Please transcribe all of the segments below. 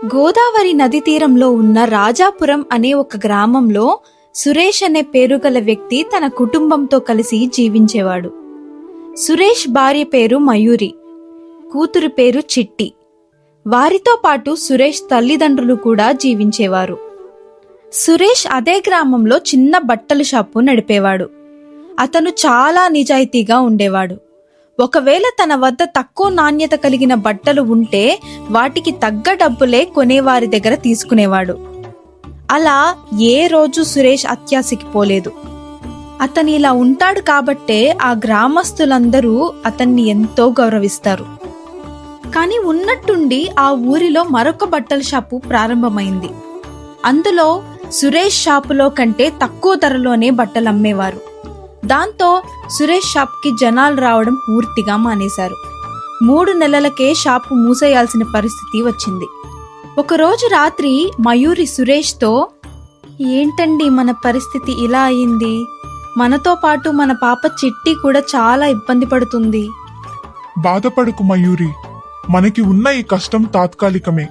గోదావరి నది తీరంలో ఉన్న రాజాపురం అనే ఒక గ్రామంలో సురేష్ అనే పేరు గల వ్యక్తి తన కుటుంబంతో కలిసి జీవించేవాడు. సురేష్ భార్య పేరు మయూరి, కూతురు పేరు చిట్టి. వారితో పాటు సురేష్ తల్లిదండ్రులు కూడా జీవించేవారు. సురేష్ అదే గ్రామంలో చిన్న బట్టల షాపు నడిపేవాడు. అతను చాలా నిజాయితీగా ఉండేవాడు. ఒకవేళ తన వద్ద తక్కువ నాణ్యత కలిగిన బట్టలు ఉంటే వాటికి తగ్గ డబ్బులే కొనేవారి దగ్గర తీసుకునేవాడు. అలా ఏ రోజు సురేష్ అత్యాశకి పోలేదు. అతను ఇలా ఉంటాడు కాబట్టే ఆ గ్రామస్తులందరూ అతన్ని ఎంతో గౌరవిస్తారు. కానీ ఉన్నట్టుండి ఆ ఊరిలో మరొక బట్టల షాపు ప్రారంభమైంది. అందులో సురేష్ షాపులో కంటే తక్కువ ధరలోనే బట్టలు అమ్మేవారు. దాంతో సురేష్ షాప్కి జనాలు రావడం పూర్తిగా మానేశారు. 3 నెలలకే షాపు మూసేయాల్సిన పరిస్థితి వచ్చింది. ఒకరోజు రాత్రి మయూరి సురేష్తో, ఏంటండి మన పరిస్థితి ఇలా అయింది? మనతో పాటు మన పాప చిట్టి కూడా చాలా ఇబ్బంది పడుతుంది. బాధపడకు మయూరి, మనకి ఉన్న ఈ కష్టం తాత్కాలికమే.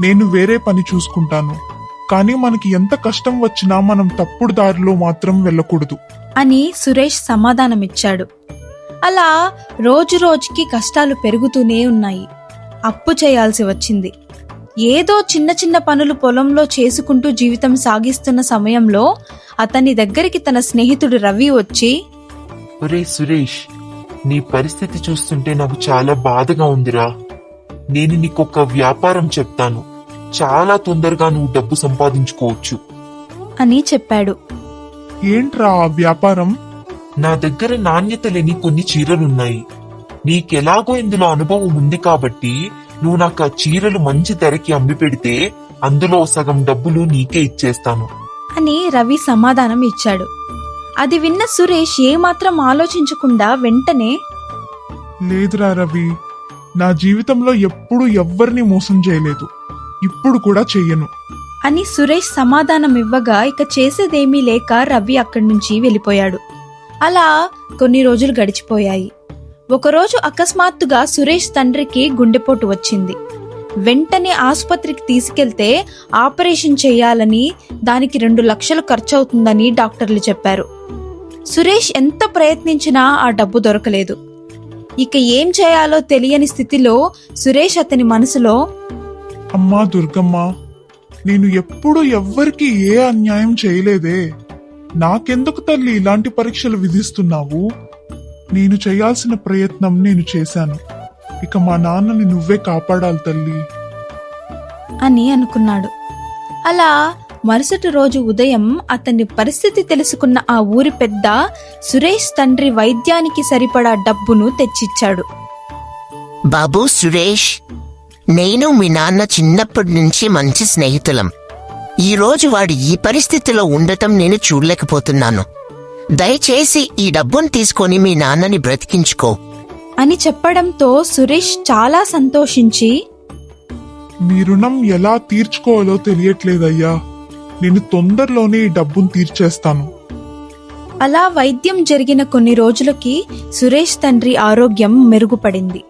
నేను వేరే పని చూసుకుంటాను. కానీ మనకి ఎంత కష్టం వచ్చినా మనం తప్పుడు దారిలో మాత్రం వెళ్ళకూడదు అని సురేష్ సమాధానమిచ్చాడు. అలా రోజు రోజుకి కష్టాలు పెరుగుతూనే ఉన్నాయి. అప్పు చేయాల్సి వచ్చింది. ఏదో చిన్న చిన్న పనులు పొలంలో చేసుకుంటూ జీవితం సాగిస్తున్న సమయంలో అతని దగ్గరికి తన స్నేహితుడు రవి వచ్చి, ఒరే సురేష్, నీ పరిస్థితి చూస్తుంటే నాకు చాలా బాధగా ఉందిరా. నేను నీకొక వ్యాపారం చెప్తాను. చాలా తొందరగా నువ్వు డబ్బు సంపాదించుకోవచ్చు అని చెప్పాడు. ఏంట్రా ఆ వ్యాపారం? నా దగ్గర నాణ్యత లేని కొన్ని చీరలున్నాయి. నీకెలాగో ఇందులో అనుభవం ఉంది కాబట్టి నువ్వు నాకు ఆ చీరలు మంచి ధరకి అమ్మి పెడితే అందులో సగం డబ్బులు నీకే ఇచ్చేస్తాను అని రవి సమాధానం ఇచ్చాడు. అది విన్న సురేష్ ఏమాత్రం ఆలోచించకుండా వెంటనే, లేదురా రవి, నా జీవితంలో ఎప్పుడూ ఎవ్వరిని మోసం చేయలేదు, ఇప్పుడు కూడా చెయ్యను అని సురేష్ సమాధానం ఇవ్వగా ఇక చేసేదేమీ లేక రవి అక్కడి నుంచి వెళ్ళిపోయాడు. అలా కొన్ని రోజులు గడిచిపోయాయి. ఒకరోజు అకస్మాత్తుగా సురేష్ తండ్రికి గుండెపోటు వచ్చింది. వెంటనే ఆసుపత్రికి తీసుకెళ్తే ఆపరేషన్ చేయాలని, దానికి 2 లక్షలు ఖర్చవుతుందని డాక్టర్లు చెప్పారు. సురేష్ ఎంత ప్రయత్నించినా ఆ డబ్బు దొరకలేదు. ఇక ఏం చేయాలో తెలియని స్థితిలో సురేష్ అతని మనసులో, అమ్మా దుర్గమ్మ, నేను ఎప్పుడు ఎవ్వరికి ఏ అన్యాయం చేయలేదే. నాకెందుకు తల్లి ఇలాంటి పరీక్షలు విధిస్తున్నావు? నేను చేయాల్సిన ప్రయత్నం నేను చేశాను. ఇక మా నాన్నని నువ్వే కాపాడాలి తల్లి అని అనుకున్నాడు. అలా మరుసటి రోజు ఉదయం అతని పరిస్థితి తెలుసుకున్న ఆ ఊరి పెద్ద సురేష్ తండ్రి వైద్యానికి సరిపడా డబ్బును తెచ్చిచ్చాడు. బాబు సురేష్, నేను మీ నాన్న చిన్నప్పటి నుంచి మంచి స్నేహితులం. ఈరోజు వాడు ఈ పరిస్థితిలో ఉండటం నేను చూడలేకపోతున్నాను. దయచేసి ఈ డబ్బును తీసుకొని మీ నాన్నని బ్రతికించుకో అని చెప్పడంతో సురేష్ చాలా సంతోషించి, మీ రుణం ఎలా తీర్చుకోవాలో తెలియట్లేదయ్యా. నేను తొందరలోనే ఈ డబ్బును తీర్చేస్తాను. అలా వైద్యం జరిగిన కొన్ని రోజులకి సురేష్ తండ్రి ఆరోగ్యం మెరుగుపడింది.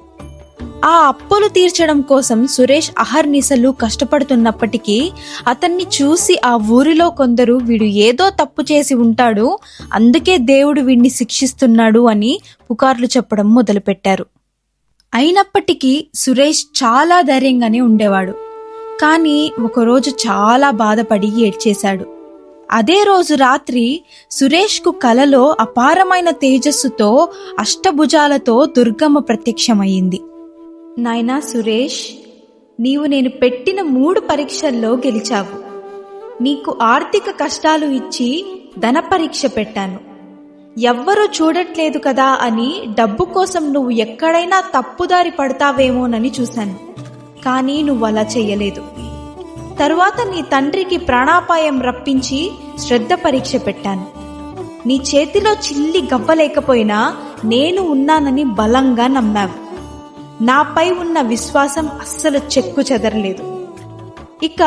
ఆ అప్పులు తీర్చడం కోసం సురేష్ అహర్నిశలు కష్టపడుతున్నప్పటికీ అతన్ని చూసి ఆ ఊరిలో కొందరు వీడు ఏదో తప్పు చేసి ఉంటాడు, అందుకే దేవుడు వీడిని శిక్షిస్తున్నాడు అని పుకార్లు చెప్పడం మొదలుపెట్టారు. అయినప్పటికీ సురేష్ చాలా ధైర్యంగానే ఉండేవాడు. కానీ ఒకరోజు చాలా బాధపడి ఏడ్చేశాడు. అదే రోజు రాత్రి సురేష్కు కలలో అపారమైన తేజస్సుతో అష్టభుజాలతో దుర్గమ్మ ప్రత్యక్షమయ్యింది. నాయనా సురేష్, నీవు నేను పెట్టిన 3 పరీక్షల్లో గెలిచావు. నీకు ఆర్థిక కష్టాలు ఇచ్చి ధన పరీక్ష పెట్టాను. ఎవ్వరూ చూడట్లేదు కదా అని డబ్బు కోసం నువ్వు ఎక్కడైనా తప్పుదారి పడతావేమోనని చూశాను. కానీ నువ్వు అలా చెయ్యలేదు. తరువాత నీ తండ్రికి ప్రాణాపాయం రప్పించి శ్రద్ధ పరీక్ష పెట్టాను. నీ చేతిలో చిల్లి గవ్వలేకపోయినా నేను ఉన్నానని బలంగా నమ్మావు. నాపై ఉన్న విశ్వాసం అస్సలు చెక్కు చెదరలేదు. ఇక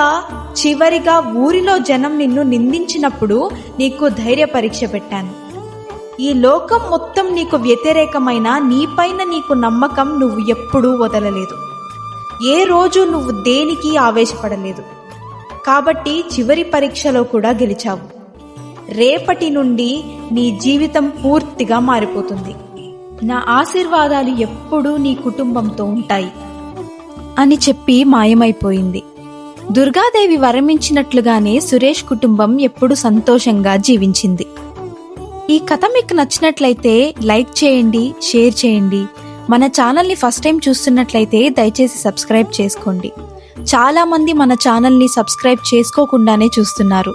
చివరిగా ఊరిలో జనం నిన్ను నిందించినప్పుడు నీకు ధైర్య పరీక్ష పెట్టాను. ఈ లోకం మొత్తం నీకు వ్యతిరేకమైన నీపైన నీకు నమ్మకం నువ్వు ఎప్పుడూ వదలలేదు. ఏ రోజు నువ్వు దేనికి ఆవేశపడలేదు. కాబట్టి చివరి పరీక్షలో కూడా గెలిచావు. రేపటి నుండి నీ జీవితం పూర్తిగా మారిపోతుంది. నా ఆశీర్వాదాలు ఎప్పుడూ నీ కుటుంబంతో ఉంటాయి అని చెప్పి మాయమైపోయింది. దుర్గాదేవి వరమించినట్లుగానే సురేష్ కుటుంబం ఎప్పుడు సంతోషంగా జీవించింది. ఈ కథ మీకు నచ్చినట్లయితే లైక్ చేయండి, షేర్ చేయండి. మన ఛానల్ని ఫస్ట్ టైం చూస్తున్నట్లయితే దయచేసి సబ్స్క్రైబ్ చేసుకోండి. చాలా మంది మన ఛానల్ని సబ్స్క్రైబ్ చేసుకోకుండానే చూస్తున్నారు.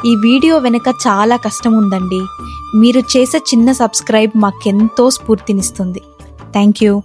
ఈ వీడియో వెనుక చాలా కష్టం ఉందండి. మీరు చేసే చిన్న సబ్స్క్రైబ్ మాకెంతో స్ఫూర్తినిస్తుంది. Thank you.